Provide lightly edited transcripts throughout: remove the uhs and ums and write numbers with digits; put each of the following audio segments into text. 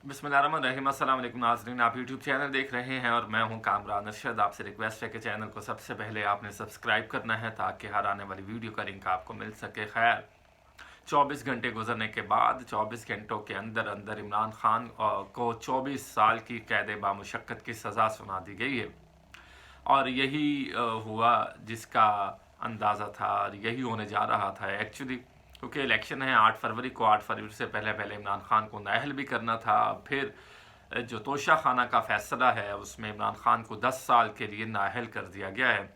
बिस्मिल्लाहिर्रहमानिर्रहीम। अस्सलाम वालेकुम नाज़रीन, आप यूट्यूब चैनल देख रहे हैं और मैं हूं कामरान अरशद। आपसे रिक्वेस्ट है कि चैनल को सबसे पहले आपने सब्सक्राइब करना है ताकि हर आने वाली वीडियो का लिंक आपको मिल सके। खैर, 24 घंटे गुजरने के बाद 24 घंटों के अंदर अंदर इमरान खान को 24 साल की कैद बामुशक्कत की सज़ा सुना दी गई है। और यही हुआ जिसका अंदाज़ा था और यही होने जा रहा था एक्चुअली, क्योंकि इलेक्शन है 8 फरवरी को। 8 फरवरी से पहले पहले इमरान खान को नाअहल भी करना था। फिर जो तोशा खाना का फैसला है उसमें इमरान खान को 10 साल के लिए नाअहल कर दिया गया है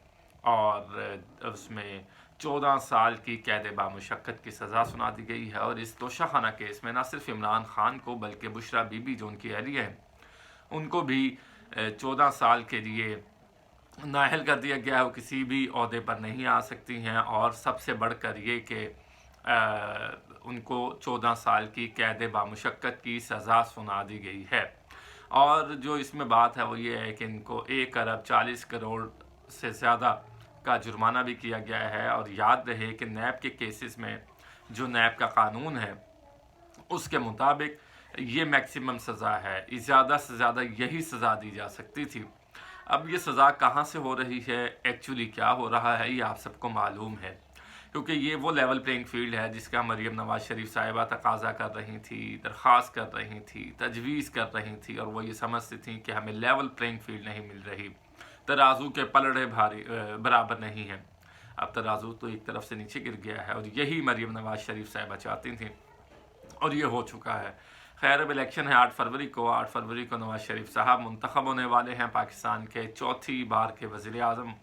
और उसमें 14 साल की कैद बामुशक्कत की सज़ा सुना दी गई है। और इस तोशा खाना केस में न सिर्फ इमरान खान को बल्कि बुशरा बीबी जो उनकी अहलिया है उनको भी 14 साल के लिए नाअहल कर दिया गया है। वो किसी भी ओहदे पर नहीं आ सकती हैं और सबसे बढ़कर ये कि उनको 14 साल की कैद बामुशक्कत की सज़ा सुना दी गई है। और जो इसमें बात है वो ये है कि इनको 1 अरब 40 करोड़ से ज़्यादा का जुर्माना भी किया गया है। और याद रहे कि नैब के केसेस में जो नैब का कानून है उसके मुताबिक ये मैक्सिमम सज़ा है, ज़्यादा से ज़्यादा यही सज़ा दी जा सकती थी। अब ये सज़ा कहाँ से हो रही है, एक्चुअली क्या हो रहा है, ये आप सबको मालूम है, क्योंकि ये वो लेवल प्लेइंग फील्ड है जिसका मरीम नवाज़ शरीफ साहिबा तकाजा कर रही थी, दरख्वास्त कर रही थी, तजवीज़ कर रही थी। और वो ये समझती थी कि हमें लेवल प्लेइंग फील्ड नहीं मिल रही, तराजू के पलड़े भारी बराबर नहीं हैं। अब तराजू तो एक तरफ से नीचे गिर गया है और यही मरीम नवाज़ शरीफ साहिबा चाहती थी और ये हो चुका है। खैर, अब इलेक्शन है 8 फरवरी को। 8 फरवरी को नवाज़ शरीफ साहब मुंतखब होने वाले हैं पाकिस्तान के चौथी बार के वज़ीर आज़म।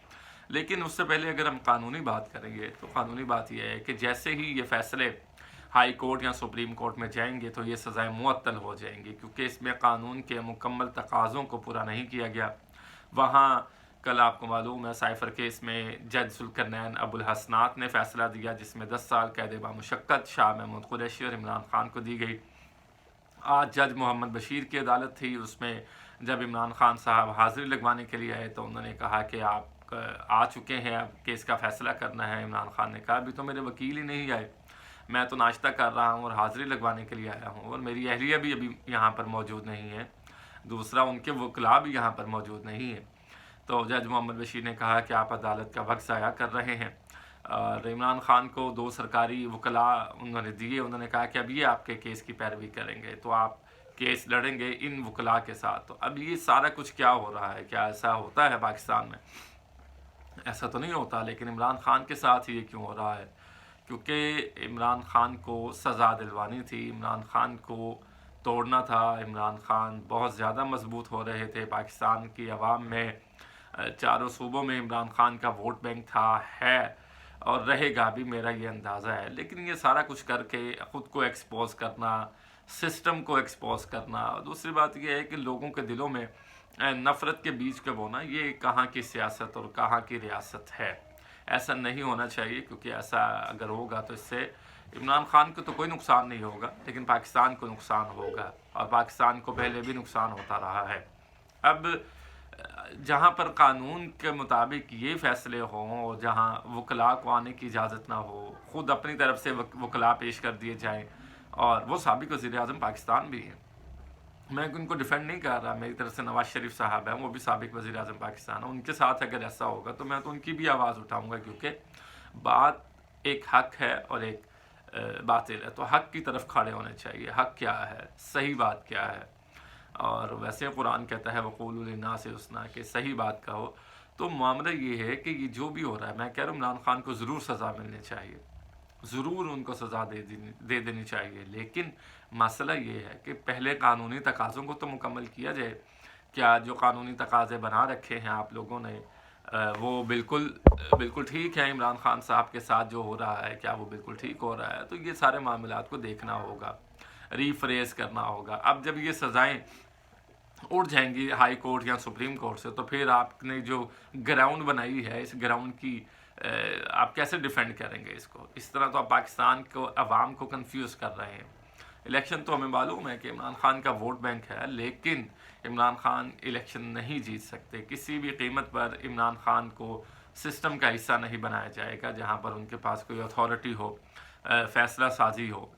लेकिन उससे पहले अगर हम कानूनी बात करेंगे तो कानूनी बात यह है कि जैसे ही ये फ़ैसले हाई कोर्ट या सुप्रीम कोर्ट में जाएंगे तो ये सज़ाएँ मुअत्तल हो जाएंगी, क्योंकि इसमें कानून के मुकम्मल तकाज़ों को पूरा नहीं किया गया। वहाँ कल आपको मालूम है साइफ़र केस में जज सुल्करनैन अबुल हसनात ने फ़ैसला दिया जिसमें 10 साल कैद बामुशक्कत शाह महमूद कुरैशी और इमरान खान को दी गई। आज जज मोहम्मद बशीर की अदालत थी, उसमें जब इमरान खान साहब हाज़िरी लगवाने के लिए आए तो उन्होंने कहा कि आप आ चुके हैं, अब केस का फ़ैसला करना है। इमरान खान ने कहा अभी तो मेरे वकील ही नहीं आए, मैं तो नाश्ता कर रहा हूँ और हाज़िरी लगवाने के लिए आया हूँ और मेरी अहलिया भी अभी यहाँ पर मौजूद नहीं है, दूसरा उनके वकला भी यहाँ पर मौजूद नहीं है। तो जज मोहम्मद बशीर ने कहा कि आप अदालत का वक्त ज़ाया कर रहे हैं। और इमरान खान को 2 सरकारी वकला उन्होंने दिए। उन्होंने कहा कि अब ये आपके केस की पैरवी करेंगे तो आप केस लड़ेंगे इन वकला के साथ। तो अब ये सारा कुछ क्या हो रहा है, क्या ऐसा होता है पाकिस्तान में? ऐसा तो नहीं होता, लेकिन इमरान खान के साथ ये क्यों हो रहा है? क्योंकि इमरान खान को सज़ा दिलवानी थी, इमरान खान को तोड़ना था। इमरान खान बहुत ज़्यादा मजबूत हो रहे थे पाकिस्तान की आवाम में, चारों सूबों में इमरान खान का वोट बैंक था, है और रहेगा भी, मेरा ये अंदाज़ा है। लेकिन ये सारा कुछ करके ख़ुद को एक्सपोज करना, सिस्टम को एक्सपोज करना, दूसरी बात यह है कि लोगों के दिलों में नफ़रत के बीज को बोना, ये कहाँ की सियासत और कहाँ की रियासत है? ऐसा नहीं होना चाहिए, क्योंकि ऐसा अगर होगा तो इससे इमरान खान को तो कोई नुकसान नहीं होगा लेकिन पाकिस्तान को नुकसान होगा और पाकिस्तान को पहले भी नुकसान होता रहा है। अब जहाँ पर कानून के मुताबिक ये फ़ैसले हों और जहाँ वकला को आने की इजाज़त ना हो, ख़ुद अपनी तरफ से वकला पेश कर दिए जाएँ। और वो साबिक़ वज़ीर आज़म पाकिस्तान भी हैं, मैं उनको डिफेंड नहीं कर रहा, मेरी तरफ से नवाज़ शरीफ साहब हैं, वो भी साबिक़ वज़ीर आज़म पाकिस्तान है। उनके साथ अगर ऐसा होगा तो मैं तो उनकी भी आवाज़ उठाऊँगा, क्योंकि बात एक हक़ है और एक बातिल है। तो हक़ की तरफ खड़े होने चाहिए। हक़ क्या है, सही बात क्या है? और वैसे कुरान कहता है वक़ूलू लिन्नासि हुस्ना, कि सही बात कहो। तो मामला ये है कि ये जो भी हो रहा है, मैं कह रहा हूँ इमरान खान को ज़रूर सज़ा मिलनी चाहिए, ज़रूर उनको सज़ा दे देनी चाहिए। लेकिन मसला ये है कि पहले कानूनी तकाज़ों को तो मुकम्मल किया जाए। क्या जो कानूनी तकाज़े बना रखे हैं आप लोगों ने वो बिल्कुल ठीक है? इमरान खान साहब के साथ जो हो रहा है, क्या वो बिल्कुल ठीक हो रहा है? तो ये सारे मामलात को देखना होगा, रीफ्रेश करना होगा। अब जब ये सज़ाएँ उड़ जाएंगी हाई कोर्ट या सुप्रीम कोर्ट से, तो फिर आपने जो ग्राउंड बनाई है, इस ग्राउंड की आप कैसे डिफेंड करेंगे इसको? इस तरह तो आप पाकिस्तान को, अवाम को कंफ्यूज कर रहे हैं। इलेक्शन तो हमें मालूम है कि इमरान खान का वोट बैंक है, लेकिन इमरान खान इलेक्शन नहीं जीत सकते। किसी भी कीमत पर इमरान खान को सिस्टम का हिस्सा नहीं बनाया जाएगा जहाँ पर उनके पास कोई अथॉरिटी हो, फ़ैसला साजी हो।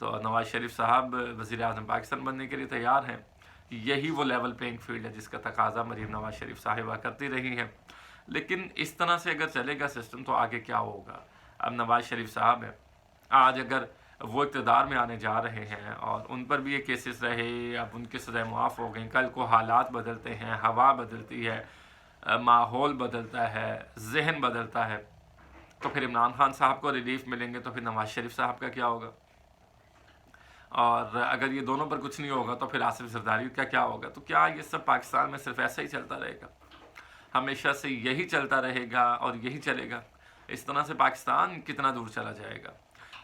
तो नवाज़ शरीफ साहब वज़ीर आज़म पाकिस्तान बनने के लिए तैयार हैं। यही वो लेवल प्लेइंग फील्ड है जिसका तकाजा मरीम नवाज़ शरीफ साहिबा करती रही हैं। लेकिन इस तरह से अगर चलेगा सिस्टम तो आगे क्या होगा। अब नवाज़ शरीफ साहब हैं, आज अगर वो इक़्तिदार में आने जा रहे हैं और उन पर भी ये केसेस रहे, अब उनकी सज़ाएं मुआफ़ हो गई, कल को हालात बदलते हैं, हवा बदलती है, माहौल बदलता है, जहन बदलता है, तो फिर इमरान खान साहब को रिलीफ मिलेंगे तो फिर नवाज़ शरीफ साहब का क्या होगा। और अगर ये दोनों पर कुछ नहीं होगा तो फिर आसिफ जरदारी का क्या होगा। तो क्या ये सब पाकिस्तान में सिर्फ ऐसा ही चलता रहेगा, हमेशा से यही चलता रहेगा और यही चलेगा। इस तरह से पाकिस्तान कितना दूर चला जाएगा।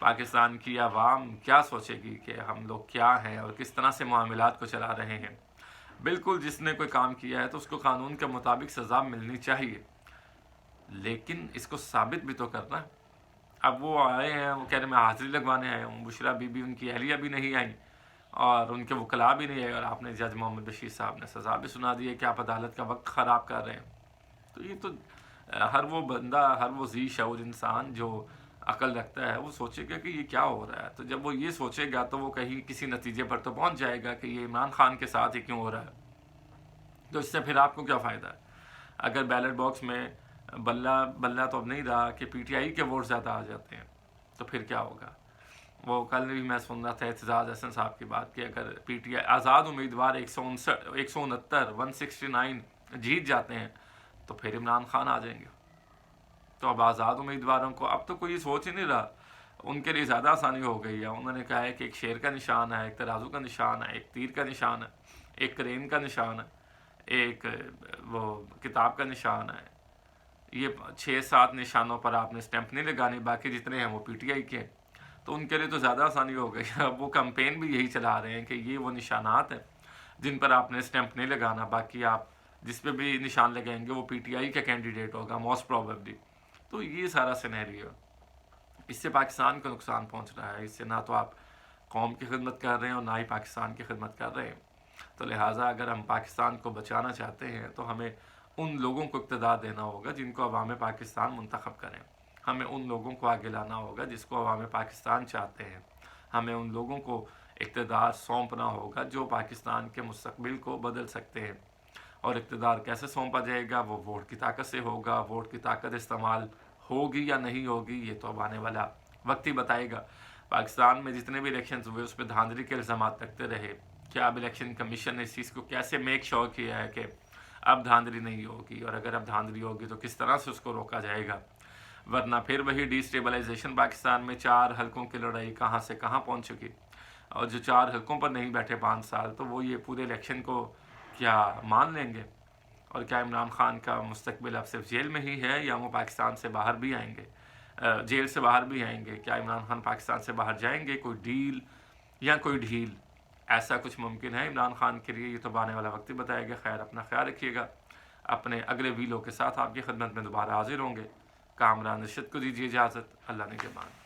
पाकिस्तान की आवाम क्या सोचेगी कि हम लोग क्या हैं और किस तरह से मामलात को चला रहे हैं। बिल्कुल जिसने कोई काम किया है तो उसको कानून के मुताबिक सज़ा मिलनी चाहिए, लेकिन इसको साबित भी तो करना है। अब वो आए हैं, वो कह रहे मैं हाज़िरी लगवाने आया हूँ, बुशरा बीबी उनकी अहलिया भी नहीं आई और उनके वकला भी नहीं आए, और आपने जज मोहम्मद बशीर साहब ने सज़ा भी सुना दी है कि आप अदालत का वक्त ख़राब कर रहे हैं। तो ये तो हर वो बंदा, हर वो ज़ी शऊर इंसान जो अकल रखता है वो सोचेगा कि ये क्या हो रहा है। तो जब वो ये सोचेगा तो वो कहीं किसी नतीजे पर तो पहुँच जाएगा कि ये इमरान खान के साथ ही क्यों हो रहा है। तो इससे फिर आपको क्या फ़ायदा है। अगर बैलेट बॉक्स में बल्ला तो अब नहीं रहा कि PTI के वोट ज़्यादा आ जाते हैं, तो फिर क्या होगा। वो कल भी मैं सुन रहा था एतजाज़ हसन साहब की बात कि अगर PTI आज़ाद उम्मीदवार 169 जीत जाते हैं तो फिर इमरान खान आ जाएंगे। तो अब आज़ाद उम्मीदवारों को अब तो कोई सोच ही नहीं रहा, उनके लिए ज़्यादा आसानी हो गई है। उन्होंने कहा है कि एक शेर का निशान है, एक तराजू का निशान है, एक तीर का निशान है, एक करेन का निशान है, एक वो किताब का निशान है। ये 6-7 निशानों पर आपने स्टैंप नहीं लगानी, बाकी जितने हैं वो PTI के। तो उनके लिए तो ज़्यादा आसानी हो गई। अब वो कैंपेन भी यही चला रहे हैं कि ये वो निशानात हैं जिन पर आपने स्टैंप नहीं लगाना, बाकी आप जिस पे भी निशान लगाएंगे वो PTI का कैंडिडेट होगा मोस्ट प्रॉबेबली। तो ये सारा सिनेरियो, इससे पाकिस्तान को नुकसान पहुंच रहा है। इससे ना तो आप कौम की खिदमत कर रहे हैं और ना ही पाकिस्तान की खिदमत कर रहे हैं। तो लिहाजा अगर हम पाकिस्तान को बचाना चाहते हैं तो हमें उन लोगों को इक़्तिदार देना होगा जिनको अवाम पाकिस्तान मुंतखब करें। हमें उन लोगों को आगे लाना होगा जिसको अवाम पाकिस्तान चाहते हैं। हमें उन लोगों को इक़्तिदार सौंपना होगा जो पाकिस्तान के मुस्तक़बिल को बदल सकते हैं। और इक़्तिदार कैसे सौंपा जाएगा, वो वोट की ताकत से होगा। वोट की ताकत इस्तेमाल होगी या नहीं होगी ये तो अब आने वाला वक्त ही बताएगा। पाकिस्तान में जितने भी इलेक्शन हुए उस पर धांधली के इल्ज़ाम लगते रहे। क्या अब इलेक्शन कमीशन ने इस चीज़ को कैसे मेक श्योर किया है कि अब धांधली नहीं होगी, और अगर अब धांधली होगी तो किस तरह से उसको रोका जाएगा। वरना फिर वही डिस्टेबलाइजेशन पाकिस्तान में 4 हलकों की लड़ाई कहाँ से कहाँ पहुँच चुकी, और जो 4 हलकों पर नहीं बैठे 5 साल तो वो ये पूरे इलेक्शन को क्या मान लेंगे। और क्या इमरान खान का मुस्तकबिल अब सिर्फ जेल में ही है या वो पाकिस्तान से बाहर भी आएंगे, जेल से बाहर भी आएंगे। क्या इमरान खान पाकिस्तान से बाहर जाएंगे, कोई डील या कोई ढील, ऐसा कुछ मुमकिन है इमरान खान के लिए। ये तो आने वाला वक्त ही बताएगा। खैर, अपना ख्याल रखिएगा। अपने अगले वीडियो के साथ आपकी खिदमत में दोबारा हाजिर होंगे। कामरान रशीद को दीजिए इजाज़त। अल्लाह ने के मान।